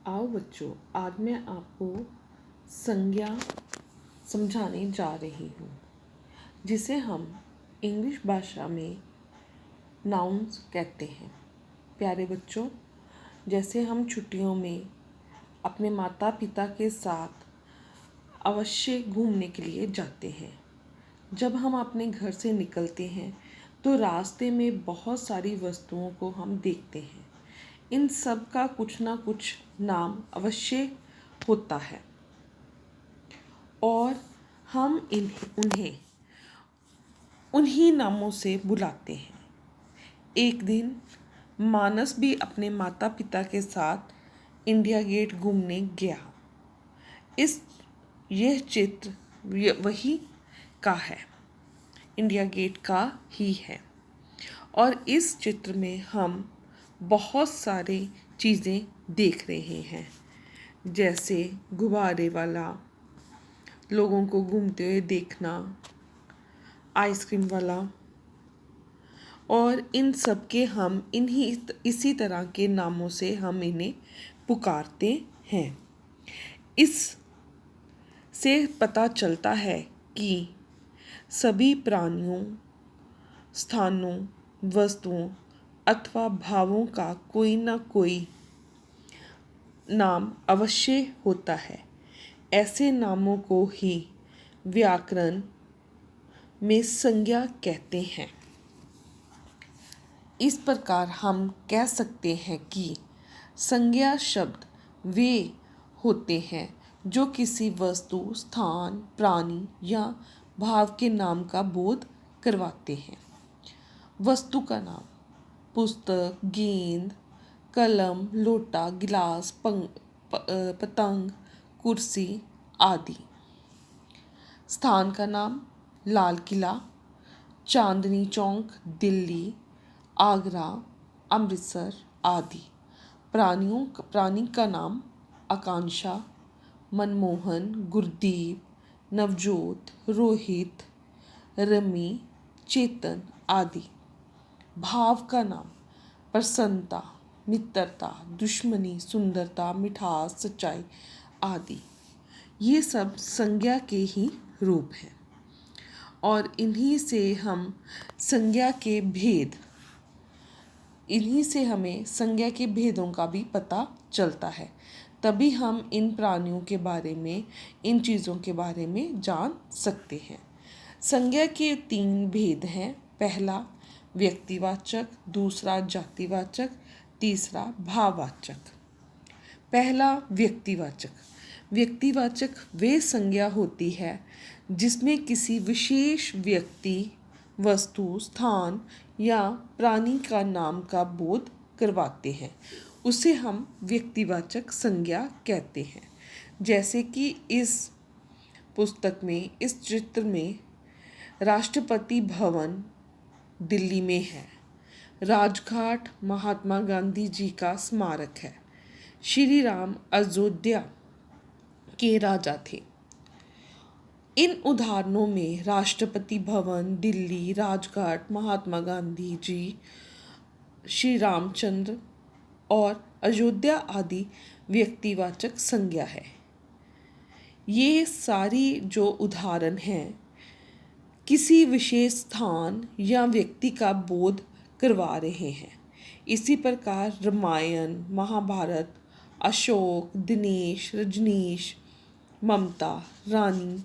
आओ बच्चों, आज मैं आपको संज्ञा समझाने जा रही हूँ, जिसे हम इंग्लिश भाषा में नाउन्स कहते हैं। प्यारे बच्चों, जैसे हम छुट्टियों में अपने माता पिता के साथ अवश्य घूमने के लिए जाते हैं। जब हम अपने घर से निकलते हैं तो रास्ते में बहुत सारी वस्तुओं को हम देखते हैं। इन सब का कुछ ना कुछ नाम अवश्य होता है और हम उन्हें उन्हीं नामों से बुलाते हैं। एक दिन मानस भी अपने माता पिता के साथ इंडिया गेट घूमने गया। यह चित्र वही का है, इंडिया गेट का ही है। और इस चित्र में हम बहुत सारी चीज़ें देख रहे हैं, जैसे गुब्बारे वाला, लोगों को घूमते हुए देखना, आइसक्रीम वाला, और इन सब के हम इसी तरह के नामों से हम इन्हें पुकारते हैं। इस से पता चलता है कि सभी प्राणियों, स्थानों, वस्तुओं अथवा भावों का कोई ना कोई नाम अवश्य होता है। ऐसे नामों को ही व्याकरण में संज्ञा कहते हैं। इस प्रकार हम कह सकते हैं कि संज्ञा शब्द वे होते हैं जो किसी वस्तु, स्थान, प्राणी या भाव के नाम का बोध करवाते हैं। वस्तु का नाम: पुस्तक, गेंद, कलम, लोटा, गिलास, पतंग, कुर्सी आदि। स्थान का नाम: लाल किला, चांदनी चौक, दिल्ली, आगरा, अमृतसर आदि। प्राणी का नाम: आकांक्षा, मनमोहन, गुरदीप, नवजोत, रोहित, रमी, चेतन आदि। भाव का नाम: प्रसन्नता, मित्रता, दुश्मनी, सुंदरता, मिठास, सच्चाई आदि। ये सब संज्ञा के ही रूप हैं और इन्हीं से हमें संज्ञा के भेदों का भी पता चलता है। तभी हम इन प्राणियों के बारे में, इन चीज़ों के बारे में जान सकते हैं। संज्ञा के 3 भेद हैं। पहला व्यक्तिवाचक, दूसरा जातिवाचक, तीसरा भाववाचक। पहला व्यक्तिवाचक। व्यक्तिवाचक वे संज्ञा होती है जिसमें किसी विशेष व्यक्ति, वस्तु, स्थान या प्राणी का नाम का बोध करवाते हैं, उसे हम व्यक्तिवाचक संज्ञा कहते हैं। जैसे कि इस पुस्तक में, इस चित्र में राष्ट्रपति भवन दिल्ली में है। राजघाट महात्मा गांधी जी का स्मारक है। श्री राम अयोध्या के राजा थे। इन उदाहरणों में राष्ट्रपति भवन, दिल्ली, राजघाट, महात्मा गांधी जी, श्री रामचंद्र और अयोध्या आदि व्यक्तिवाचक संज्ञा है। ये सारी जो उदाहरण हैं किसी विशेष स्थान या व्यक्ति का बोध करवा रहे हैं। इसी प्रकार रामायण, महाभारत, अशोक, दिनेश, रजनीश, ममता, रानी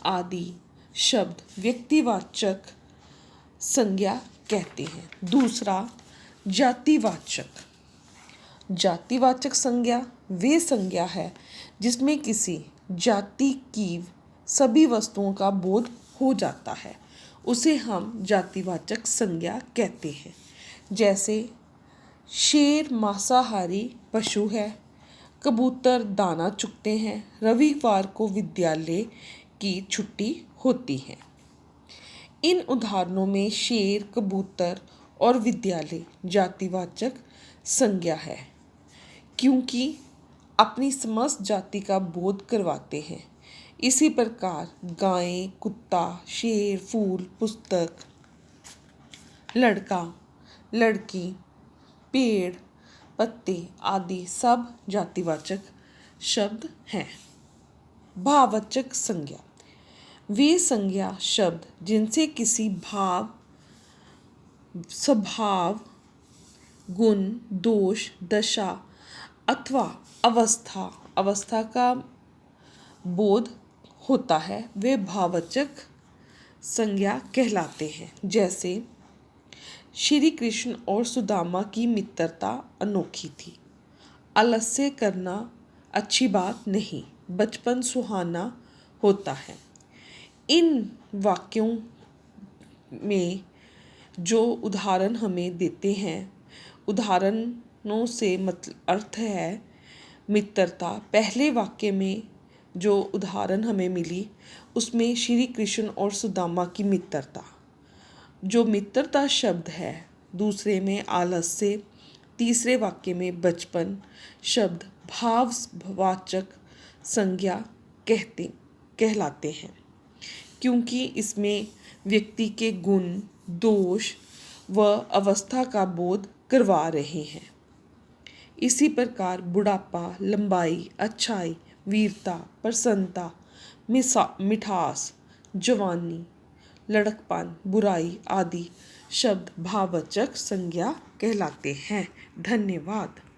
आदि शब्द व्यक्तिवाचक संज्ञा कहते हैं। दूसरा जातिवाचक। जातिवाचक संज्ञा वे संज्ञा है जिसमें किसी जाति की सभी वस्तुओं का बोध हो जाता है, उसे हम जातिवाचक संज्ञा कहते हैं। जैसे शेर मांसाहारी पशु है, कबूतर दाना चुगते हैं, रविवार को विद्यालय की छुट्टी होती है। इन उदाहरणों में शेर, कबूतर और विद्यालय जातिवाचक संज्ञा है, क्योंकि अपनी समस्त जाति का बोध करवाते हैं। इसी प्रकार गाय, कुत्ता, शेर, फूल, पुस्तक, लड़का, लड़की, पेड़, पत्ते आदि सब जातिवाचक शब्द हैं। भाववाचक संज्ञा वे संज्ञा शब्द जिनसे किसी भाव, स्वभाव, गुण, दोष, दशा अथवा अवस्था का बोध होता है, वे भाववाचक संज्ञा कहलाते हैं। जैसे श्री कृष्ण और सुदामा की मित्रता अनोखी थी। आलस्य करना अच्छी बात नहीं, बचपन सुहाना होता है। इन वाक्यों में जो उदाहरण हमें देते हैं, उदाहरणों से अर्थ है मित्रता। पहले वाक्य में जो उदाहरण हमें मिली उसमें श्री कृष्ण और सुदामा की मित्रता, जो मित्रता शब्द है। दूसरे में आलस्य, तीसरे वाक्य में बचपन शब्द भाववाचक संज्ञा कहलाते हैं, क्योंकि इसमें व्यक्ति के गुण, दोष व अवस्था का बोध करवा रहे हैं। इसी प्रकार बुढ़ापा, लंबाई, अच्छाई, वीरता, प्रसन्नता, मिठास, जवानी, लड़कपन, बुराई आदि शब्द भाववाचक संज्ञा कहलाते हैं। धन्यवाद।